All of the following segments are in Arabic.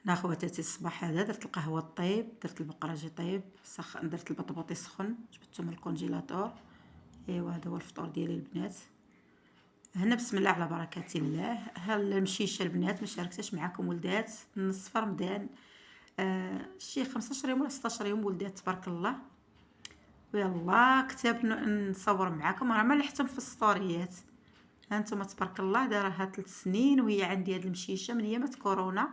انا خواتاتي الصباح هذا درت القهوه طيب، درت البقراجي طيب، درت البطبوطي سخن جبدته من الكونجيلاتور. ايوا هذا هو الفطور ديالي البنات. هنا بسم الله على بركه الله. ها المشيشه البنات ما شاركتش معاكم ولدات من نصف رمضان. شي 15 يوم ولا 16 يوم ولدات تبارك الله. ويلا كتاب نصور معاكم، راه ما لحتم في السطوريات. هانتوما تبارك الله دارها 3 سنين وهي عندي هاد المشيشه من ايامات كورونا.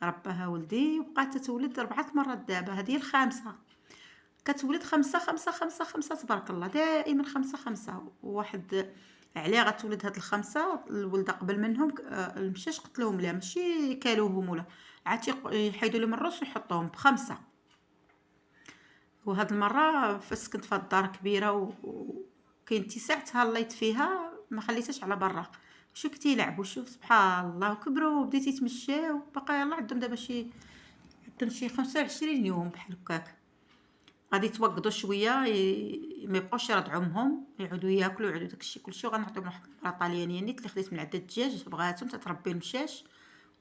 ربها ولدي وبقات تولد 4 مرات، دابا هذه الخامسه. كتولد خمسة خمسة خمسة خمسة تبارك الله، دائما خمسة خمسة. واحد عليه غتولد هاد الخمسة الولده قبل منهم المشاش قتلوهم لا ماشي كالوهم ولا عاد يحيدوا لهم الرص ويحطوهم بخمسة. وهاد المره فاش كنت في الدار كبيره وكاين اتساع تهليت فيها ما خليتهاش على برا. شو كنتي يلعبوا شوف سبحان الله وكبروا وبديتي تمشاو باقي يلاه عندهم دابا شي 25 يوم بحال هكاك. غادي يتوقدوا شويه ما يبقاوش يرضعوا امهم، يعودوا ياكلوا يعودوا داكشي كلشي. وغنعطيهم واحد المرا طاليانيه نيت اللي خديت من عند الدجاج بغاتهم تتربي المشاش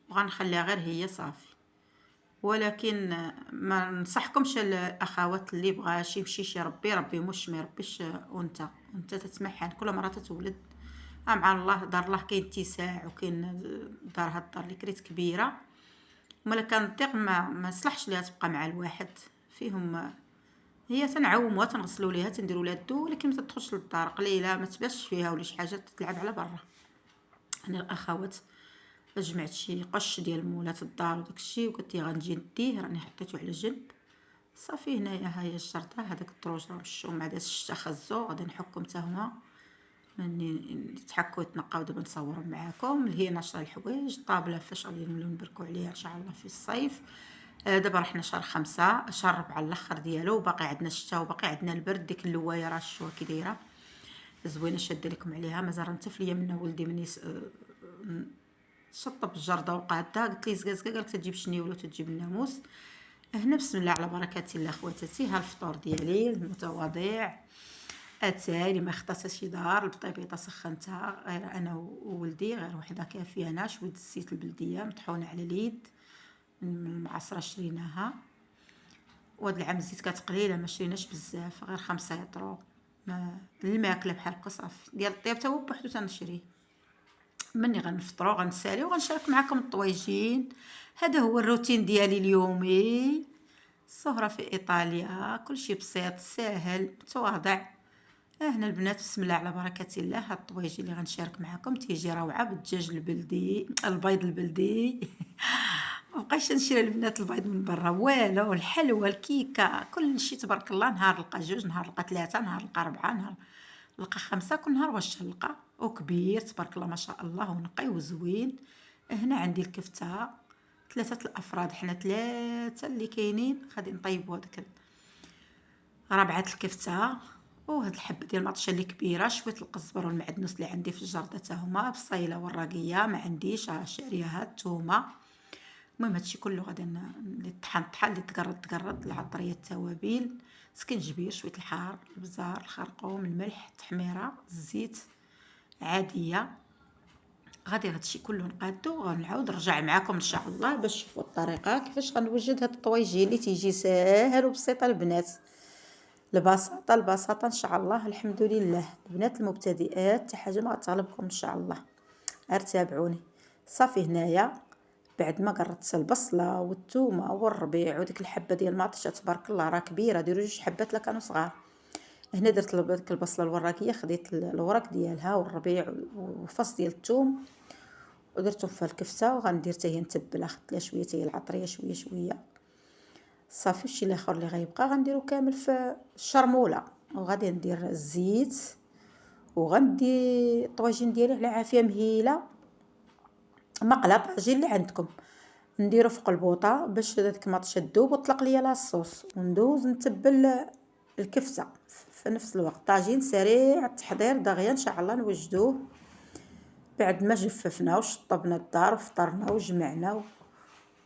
وغنخليها غير هي صافي. ولكن ما ننصحكمش الاخوات اللي بغا شي يمشي يربي ربي مش ما يربيش وانت تتمحن كل مره تتولد. مع الله دار الله كاين اتساع وكاين دار هاد الدار اللي كريت كبيره. ملا كان طيق ما صلحش ليها تبقى مع الواحد فيهم. هي تنعوموها تنغسلوا ليها تنديروا لها الدو، ولكن ما تدخلش للدار قليله ما تباش فيها ولا شي حاجه تلعب على برا. انا الاخوات جمعت شي قش ديال مولات الدار وداكشي وقلت لي غنجي نديه، راني حطيته على جنب صافي. هنايا ها هي الشرطه هذاك الدروج راه مشاو مع داك الشتا خزو غادي نحكم حتى هما مني يتحكوا يتنقاو. دابا نصوروا معاكم اللي هي ناشره الحوايج الطابله فاش غادي نوليو نبركوا عليها ان شاء الله في الصيف. دابا رحنا شهر 5 شهر 4 الاخر ديالو وباقي عندنا الشتا وباقي عندنا البرد. ديك اللوايه راه شوفوا كي دايره زوينه شاده لكم عليها. مازال نتفليه من ولدي مني شطب الجرده وقادها قلت لي زقازقه قالك تجيب شنيو ولا تجيب الناموس. هنا بسم الله على بركه الله خواتاتي. ها الفطور ديالي المتواضع. اتاي اللي ما خطات شي دار البطيبيطه سخنتها غير انا وولدي غير وحده كافيه. انا شويه الزيت البلديه مطحونه على اليد من المعصره شريناها. وهاد العام الزيت كانت قليله ما شريناش بزاف غير 5 يطرو. ما الماكله بحال هكا صافي ديال الطياب تا هو بوحدو تنشريه. مني غنفطروا غنساليو وغنشارك معكم الطويجين. هذا هو الروتين ديالي اليومي. السهرة في إيطاليا كلشي بسيط ساهل متواضع. هنا البنات بسم الله على بركة الله. هاد الطويجين اللي غنشارك معكم تيجي روعة بالدجاج البلدي البيض البلدي. مبقيتش نشري البنات البيض من برا والو. الحلوى الكيكه كلشي تبارك الله. نهار لقى 2 نهار لقى 3 نهار لقى 4 نهار لقى 5 كل نهار واش نلقى. وكبير تبارك الله ما شاء الله ونقي وزوين. هنا عندي الكفته 3 الافراد حنا 3 اللي كاينين غادي نطيبوا هذاك ربعه الكفته. وهاد الحبه ديال المطشه اللي كبيره شويه القزبر والمعدنوس اللي عندي في الجرده حتى هما بصيله والراقيه ما عنديش شاريها الثومه. المهم هادشي كله غادي اللي طحن اللي تقرد العطريه التوابل سكنجبير شويه الحار البزار الخرقوم الملح التحميره الزيت عاديه. غادي هادشي كله نقادو وغنعاود نرجع معكم ان شاء الله باش تشوفوا الطريقه كيفاش غنوجد هاد الطويجين اللي تيجي ساهل وبسيطه البنات. البساطه ان شاء الله. الحمد لله البنات المبتدئات حتى حاجه ما غتغلبكم ان شاء الله. غير تابعوني صافي. هنايا بعد ما قرطت البصله والثومه والربيع وديك الحبه ديال المطشه تبارك الله راه كبيره ديروا 2 حبات لا كانوا صغار. هنا درت ديك البصله الوراقيه خديت الورق ديالها والربيع وفص ديال الثوم ودرتهم في الكفته وغندير حتى هي نتبلها خدت لها شويه حتى هي العطريه شويه شويه صافي. الشيء الاخر اللي غيبقى غنديرو كامل في الشرموله. وغادي ندير الزيت وغندي الطواجن ديالي على عافيه مهيله مقله طاجين اللي عندكم نديرو فوق البوطه باش داك المطشه تذوب وطلق ليا لاصوص وندوز نتبل الكفته في نفس الوقت. طاجين سريع التحضير دغيا ان شاء الله نوجدوه بعد ما جففنا وشطبنا الدار وفطرنا وجمعنا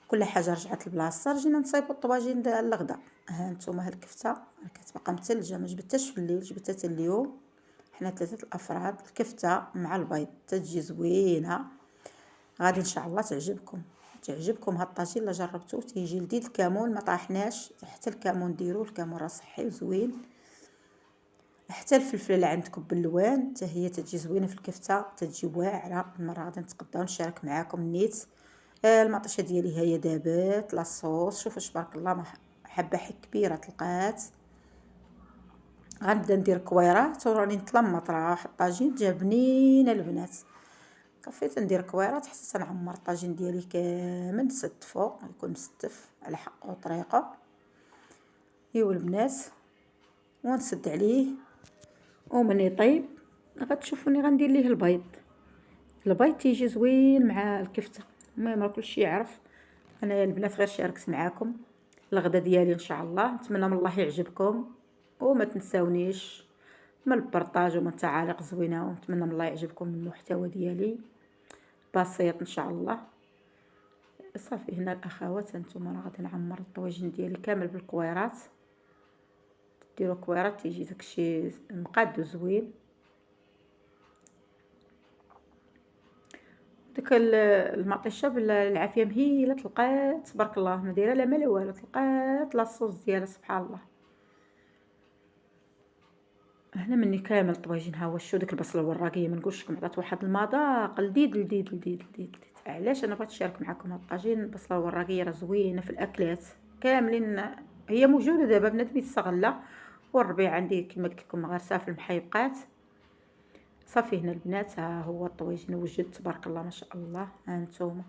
كل حاجه رجعت لبلاصتها. رجينا نصايبوا الطواجين ديال الغدا. ها نتوما ها الكفته كتبقى متلجه ما جبتهاش في الليل جبتها حتى اليوم. حنا 3 الافراد الكفته مع البيض تتجي زوينه غادي ان شاء الله تعجبكم. تعجبكم هاد الطاجين الا جربتوه، تيجي لذيذ. الكمون ما طاحناش، حتى الكمون ديروه، الكمون راه صحي وزوين. حتى الفلفله اللي عندكم باللوان حتى هي تجي زوينه في الكفته، تجي واعره. المره غادي نتقداو نشارك معاكم النيت. المطيشه ديالي هي دابات لاصوص. شوفوا تبارك الله، حبه كبيره طلقات. غنبدا ندير كويرات وراني نتلمط. راه واحد الطاجين جا بنينه البنات. صافي تندير كويرات حتى تنعمر الطاجين ديالي كامل، نستفو يكون مستف على حقه وطريقه. ايوا البنات، ونسد عليه ومن يطيب غتشوفوني غندير ليه البيض. البيض تيجي زوين مع الكفته. المهم راه كلشي يعرف. انا البنات غير شاركت معاكم الغدا ديالي ان شاء الله. نتمنى من الله يعجبكم، وما تنساونيش من البارطاج ومن التعاليق زوينه. ونتمنى من الله يعجبكم المحتوى ديالي بسيط ان شاء الله. صافي هنا الاخوات، هانتوما راه غادي نعمر الطواجن ديالي كامل بالكويرات. ديروا كويرات تيجي داكشي مقاد وزوين. ديك المطيشه بالعافيه مهيله، تلقات تبارك الله ما دايره لا ما لا والو، تلقات لاصوص ديالها سبحان الله. هنا مني كامل الطواجن ها هو. شو ديك البصله الوراقيه ما نقولش لكم، عطات واحد المذاق لذيذ لذيذ لذيذ لذيذ. علاش انا بغيت نشارك معكم هاد الطاجين؟ البصله الوراقيه راه زوينه في الاكلات كاملين. هي موجوده دابا بنادم يستغلها. والربيع عندي كما قلت لكم غارسه في المحيبقات. صافي هنا البنات، ها هو الطواجن وجد تبارك الله ما شاء الله. ها نتوما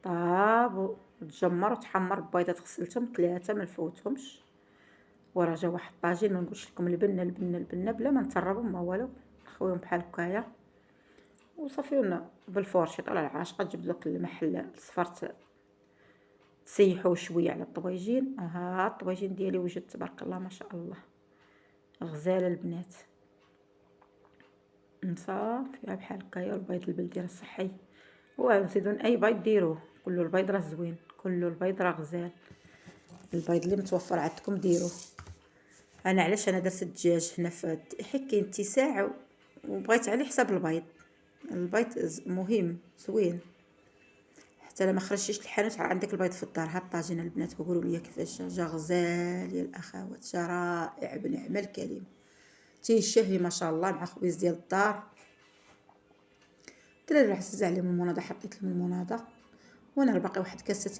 طاب وتجمر وتحمر ببيضات غسلتهم 3 ما نفوتهمش. وراه جا واحد الطاجين ما نقولش لكم البنه البنه البنه بلا ما نتربهم ما والو، نخويهم بحال هكايا وصافي. بالفورشيط على العاشقه تجبد داك المحل الصفر تسيحوه شويه على الطواجين. ها الطواجين ديالي وجد تبارك الله ما شاء الله، غزاله البنات. صافي بحال هكايا. البيض البلدي راه صحي، ونزيدو اي بيض ديروه، كله البيض راه زوين، كله البيض راه غزال. البيض اللي متوفر عندكم ديروه. انا علاش انا درت الدجاج هنا في حيت كاين اتساع وبغيت على حساب البيض. البيض مهم زوين. حتى لما خرجتيش الحانوت عندك البيض في الدار. هاد الطاجين البنات وقولوا لي كيفاش جا غزال يا الاخوات، جا رائع بنعم الكلمه. تيشهي ما شاء الله مع خويز ديال الدار. الدراري راه عزاز عليهم المناضه، حطيت لهم المناضه. وانا باقي واحد كاسه